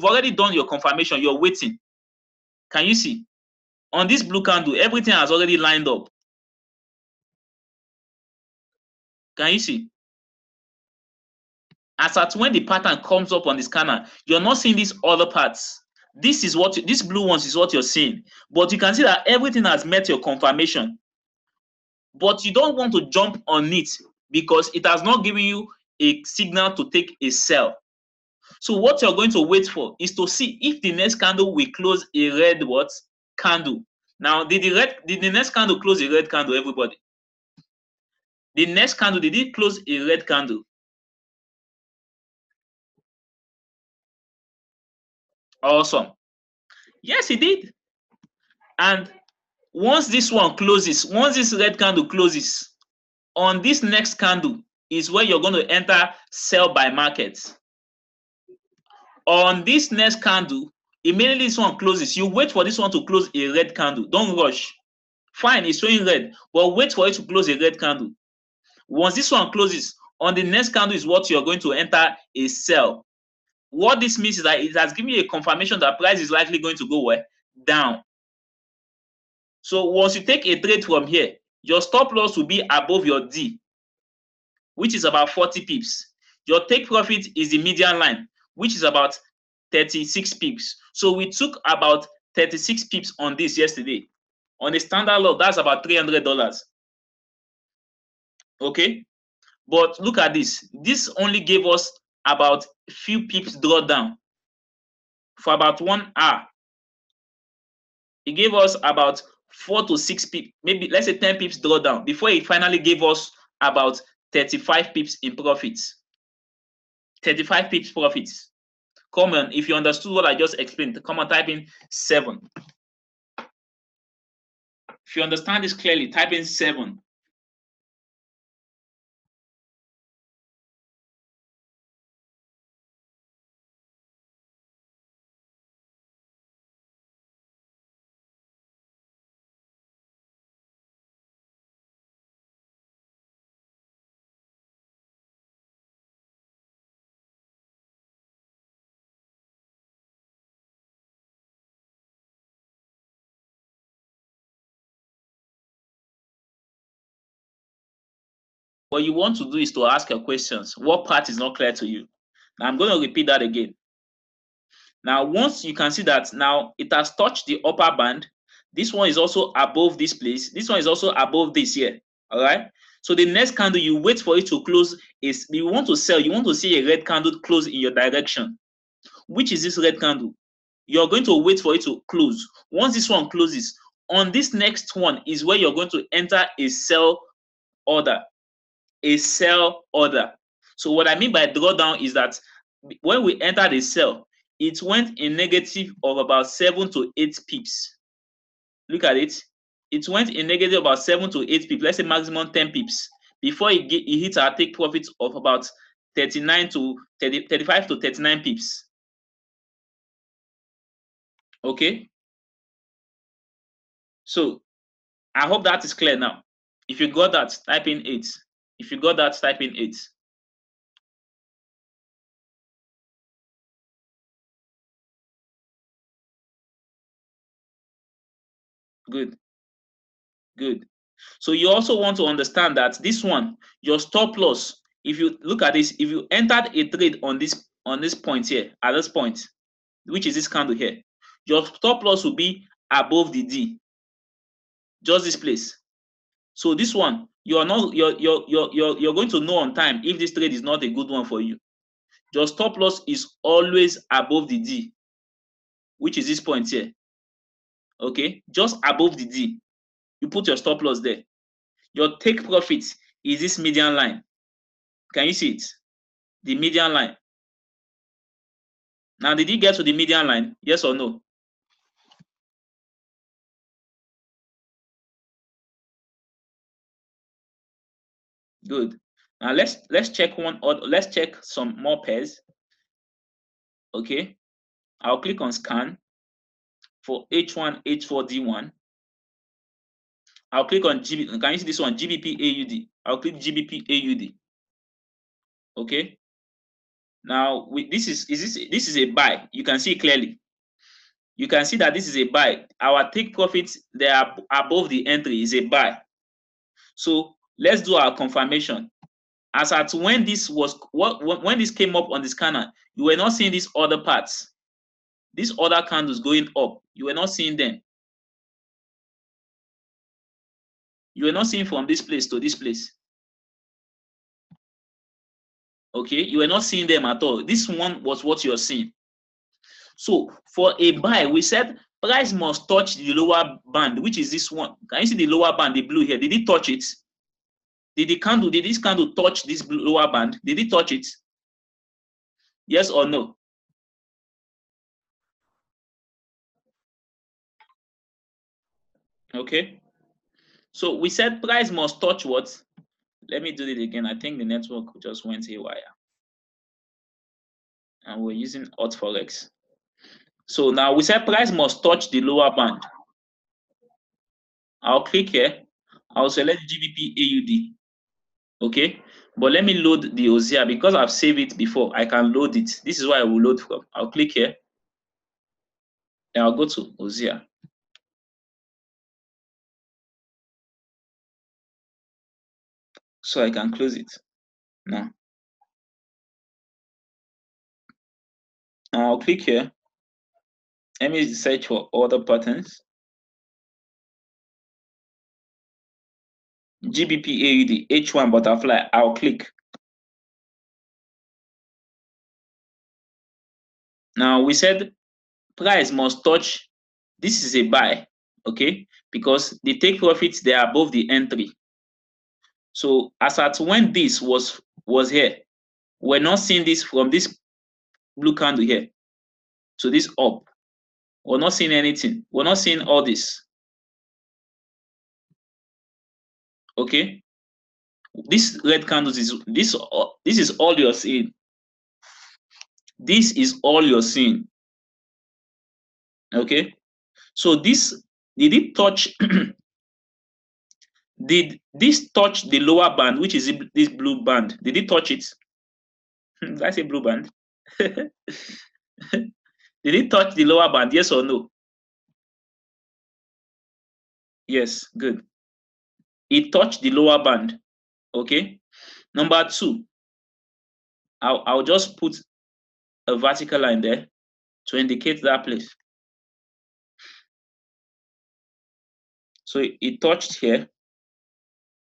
already done your confirmation. You're waiting. Can you see? On this blue candle, everything has already lined up. Can you see? As at when the pattern comes up on the scanner, you're not seeing these other parts. These blue ones is what you're seeing. But you can see that everything has met your confirmation. But you don't want to jump on it because it has not given you a signal to take a sell. So what you're going to wait for is to see if the next candle will close a red what? Candle. Now, did the next candle close a red candle, everybody? The next candle, did it close a red candle? Awesome. Yes, it did. And once this one closes, once this red candle closes, on this next candle is where you're going to enter sell by market. On this next candle, immediately this one closes, you wait for this one to close a red candle. Don't rush. Fine, it's showing red, but wait for it to close a red candle. Once this one closes, on the next candle is what you're going to enter a sell. What this means is that it has given you a confirmation that price is likely going to go where? Down. So once you take a trade from here, your stop loss will be above your D, which is about 40 pips. Your take profit is the median line, which is about 36 pips. So we took about 36 pips on this yesterday. On a standard lot, that's about $300. Okay? But look at this. This only gave us about a few pips drawdown for about 1 hour. It gave us about 4 to 6 pips, maybe let's say 10 pips drawdown before it finally gave us about 35 pips in profits. 35 pips profits. Come on, if you understood what I just explained, come on, type in 7. If you understand this clearly, type in 7. What you want to do is to ask your questions. What part is not clear to you? Now I'm going to repeat that again. Now, once you can see that now it has touched the upper band, this one is also above this place. This one is also above this here. All right. So the next candle, you wait for it to close. Is you want to sell, you want to see a red candle close in your direction. Which is this red candle? You're going to wait for it to close. Once this one closes, on this next one is where you're going to enter a sell order. A sell order. So what I mean by drawdown is that when we enter the sell, it went in negative of about 7 to 8 pips. Look at it. It went in negative about 7 to 8 pips, let's say maximum 10 pips, before it hits our take profit of about 39 to 30, 35 to 39 pips. Okay? So I hope that is clear now. If you got that, type in 8. If you got that, type in 8. Good. Good. So you also want to understand that this one, your stop loss, if you look at this, if you entered a trade on this point here, at this point, which is this candle here, your stop loss will be above the D, just this place. So this one, you're going to know on time if this trade is not a good one for you. Your stop loss is always above the D, which is this point here. Okay, just above the D, you put your stop loss there. Your take profit is this median line. Can you see it? The median line. Now, did you get to the median line? Yes or no? Good. Now let's check one or let's check some more pairs. Okay. I'll click on scan for H1, H4, D1. I'll click on GB. Can you see this one? GBP AUD. I'll click GBP AUD. Okay. Now this is a buy. You can see clearly. You can see that this is a buy. Our take profits, they are above the entry, is a buy. So let's do our confirmation. As at when this came up on the scanner, you were not seeing these other parts, these other candles going up. You were not seeing them. You were not seeing from this place to this place. Okay, you were not seeing them at all. This one was what you're seeing. So for a buy, we said price must touch the lower band, which is this one. Can you see the lower band, the blue here? Did it touch it? Did this candle touch this lower band? Did it touch it? Yes or no? Okay. So we said price must touch what? Let me do it again. I think the network just went haywire. And we're using hot forex. So now we said price must touch the lower band. I'll click here. I'll select GBP AUD. Okay. But let me load the Hosea because I've saved it before. I can load it. This is why I will load from. I'll click here. And I'll go to Hosea. So I can close it. Now I'll click here. Let me search for other patterns. GBP AUD, H1 butterfly. I'll click. Now we said price must touch. This is a buy, okay? Because the take profits, they are above the entry. So as at when this was here, we're not seeing this from this blue candle here to this up. We're not seeing anything. We're not seeing all this. Okay? This red candles is this is all you're seeing. This is all you're seeing. Okay? So this did it touch did this touch the lower band, which is this blue band? Did it touch it? Did I say blue band? Did it touch the lower band? Yes or no? Yes, good. It touched the lower band. Okay. Number two, I'll just put a vertical line there to indicate that place. So it touched here.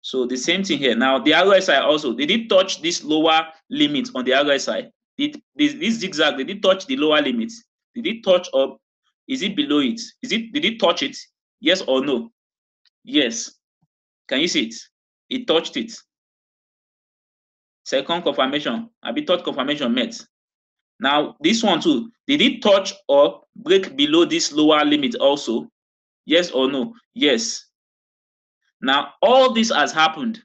So the same thing here. Now the RSI also, did it touch this lower limit on the RSI? This zigzag, did it touch the lower limit? Did it touch up? Is it below it? Did it touch it? Yes or no? Yes. Can you see it? It touched it. Second confirmation. Third confirmation met. Now, this one too, did it touch or break below this lower limit also? Yes or no? Yes. Now, all this has happened.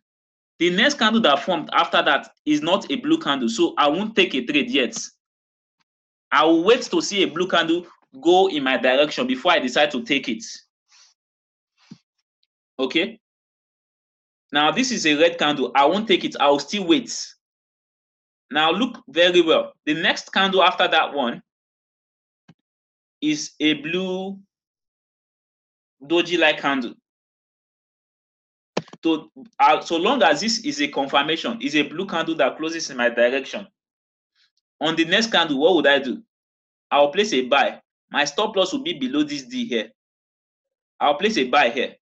The next candle that formed after that is not a blue candle, so I won't take a trade yet. I will wait to see a blue candle go in my direction before I decide to take it. Okay? Now, this is a red candle. I won't take it. I will still wait. Now, look very well. The next candle after that one is a blue doji-like candle. So long as this is a confirmation, is a blue candle that closes in my direction. On the next candle, what would I do? I'll place a buy. My stop loss will be below this D here. I'll place a buy here.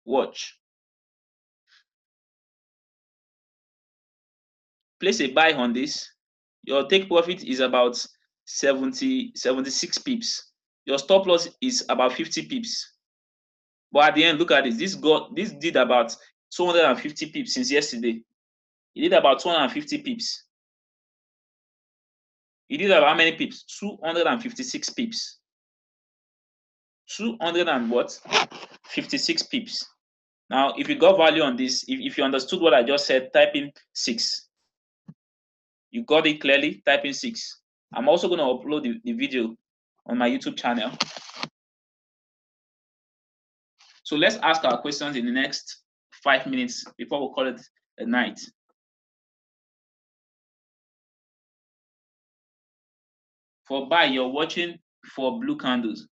Watch. Place a buy on this. Your take profit is about 76 pips. Your stop loss is about 50 pips. But at the end, look at this. This did about 250 pips since yesterday. It did about 250 pips. It did about how many pips? 256 pips. 200 and what? 56 pips. Now, if you got value on this, if you understood what I just said, type in 6. You got it clearly, type in 6. I'm also going to upload the video on my YouTube channel. So let's ask our questions in the next 5 minutes before we call it a night. For buy, you're watching for blue candles.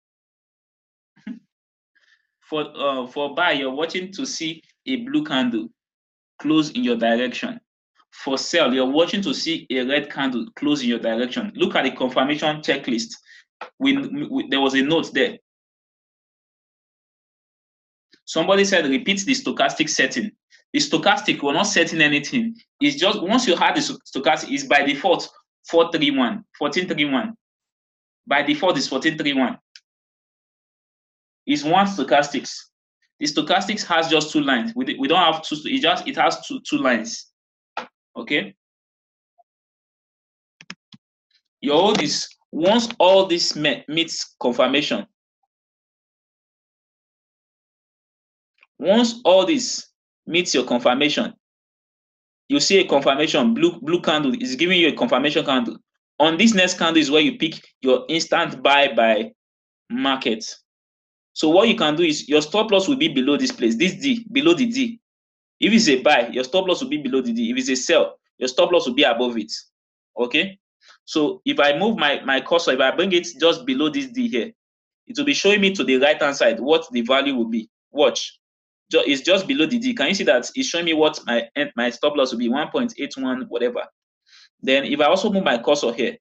For buy, you're watching to see a blue candle close in your direction. For sell, you're watching to see a red candle close in your direction. Look at the confirmation checklist. There was a note there. Somebody said repeat the stochastic setting. The stochastic, we're not setting anything. It's just once you have the stochastic, it's by default 1431. By default, it's 1431. It's one stochastics. The stochastics has just 2 lines. We don't have two. It has two lines. Okay. Your own is once all this meets confirmation. Once all this meets your confirmation, you see a confirmation, blue candle is giving you a confirmation candle. On this next candle is where you pick your instant buy by market. So what you can do is your stop loss will be below this place, this D, below the D. If it's a buy, your stop loss will be below the D. If it's a sell, your stop loss will be above it. Okay? So if I move my cursor, if I bring it just below this D here, it will be showing me to the right-hand side what the value will be. Watch. It's just below the D. Can you see that it's showing me what my stop loss will be, 1.81, whatever. Then if I also move my cursor here,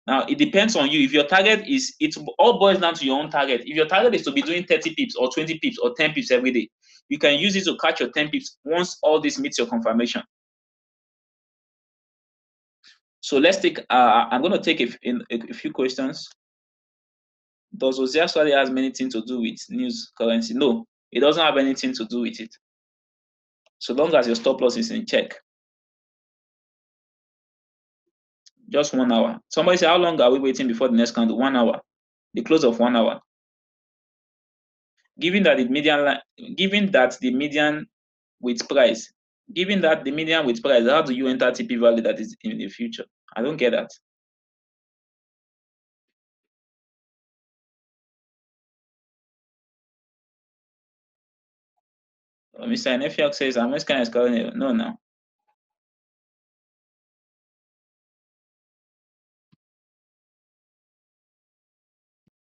now it depends on you. If your target is, it all boils down to your own target. If your target is to be doing 30 pips or 20 pips or 10 pips every day, you can use it to catch your 10 pips once all this meets your confirmation. So let's take, I'm going to take a few questions. Does Hosea strategy has anything to do with news currency? No, it doesn't have anything to do with it. So long as your stop loss is in check. Just 1 hour. Somebody say, how long are we waiting before the next candle? 1 hour. The close of 1 hour. Given that the median with price, how do you enter TP value that is in the future? I don't get that. Mr. Nefiak says, I'm just kind of calling it. No.